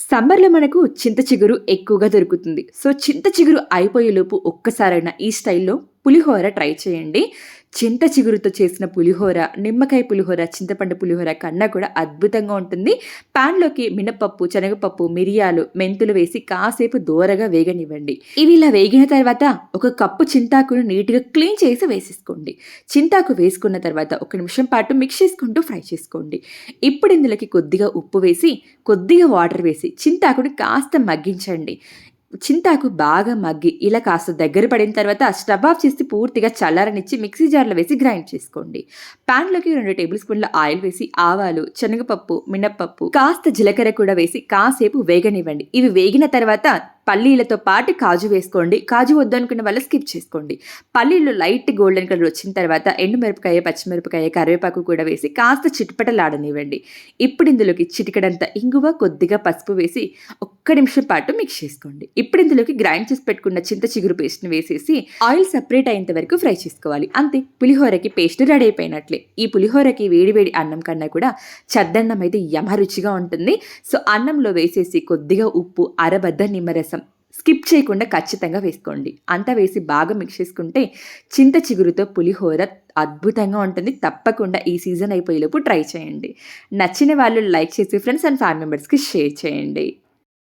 సమ్మర్‌లో మనకు చింత చిగురు ఎక్కువగా దొరుకుతుంది. సో, చింత చిగురు అయిపోయేలోపు ఒక్కసారైనా ఈ స్టైల్‌లో పులిహోర ట్రై చేయండి. చింత చిగురుతో చేసిన పులిహోర, నిమ్మకాయ పులిహోర, చింతపండు పులిహోర కన్నా కూడా అద్భుతంగా ఉంటుంది. పాన్‌లోకి మినపప్పు, శనగపప్పు, మిరియాలు, మెంతులు వేసి కాసేపు దోరగా వేగనివ్వండి. ఇవి ఇలా వేగిన తర్వాత ఒక కప్పు చింతాకును నీట్‌గా క్లీన్ చేసి వేసేసుకోండి. చింతాకు వేసుకున్న తర్వాత ఒక నిమిషం పాటు మిక్స్ చేసుకుంటూ ఫ్రై చేసుకోండి. ఇప్పుడు ఇందులోకి కొద్దిగా ఉప్పు వేసి, కొద్దిగా వాటర్ వేసి చింతాకుని కాస్త మగ్గించండి. చింతాకు బాగా మగ్గి ఇలా కాస్త దగ్గర పడిన తర్వాత స్టవ్ ఆఫ్ చేసి పూర్తిగా చల్లారనిచ్చి మిక్సీ జార్లో వేసి గ్రైండ్ చేసుకోండి. ప్యాన్లోకి 2 టేబుల్ స్పూన్ల ఆయిల్ వేసి ఆవాలు, శనగపప్పు, మినప్పప్పు, కాస్త జీలకర్ర కూడా వేసి కాసేపు వేగనివ్వండి. ఇవి వేగిన తర్వాత పల్లీలతో పాటు కాజు వేసుకోండి. కాజు వద్దనుకున్న వాళ్ళు స్కిప్ చేసుకోండి. పల్లీలు లైట్ గోల్డెన్ కలర్ వచ్చిన తర్వాత ఎండుమిరపకాయ, పచ్చిమిరపకాయ, కరివేపాకు కూడా వేసి కాస్త చిటపటలాడనివ్వండి. ఇప్పుడు ఇందులోకి చిటికెడంత ఇంగువ, కొద్దిగా పసుపు వేసి ఒక్క నిమిషం పాటు మిక్స్ చేసుకోండి. ఇప్పుడు ఇందులోకి గ్రైండ్ చేసి పెట్టుకున్న చింత చిగురు పేస్ట్ని వేసేసి ఆయిల్ సెపరేట్ అయ్యేంత వరకు ఫ్రై చేసుకోవాలి. అంతే, పులిహోరకి పేస్ట్ రెడీ అయిపోయినట్లే. ఈ పులిహోరకి వేడి వేడి అన్నం కన్నా కూడా చద్దన్నం అయితే యమ రుచిగా ఉంటుంది. సో, అన్నంలో వేసేసి కొద్దిగా ఉప్పు, అరబద్ద నిమ్మరసం స్కిప్ చేయకుండా ఖచ్చితంగా వేసుకోండి. అంతా వేసి బాగా మిక్స్ చేసుకుంటే చింత చిగురుతో పులిహోర అద్భుతంగా ఉంటుంది. తప్పకుండా ఈ సీజన్ అయిపోయేలోపు ట్రై చేయండి. నచ్చిన వాళ్ళు లైక్ చేసి ఫ్రెండ్స్ అండ్ ఫ్యామిలీ మెంబర్స్కి షేర్ చేయండి.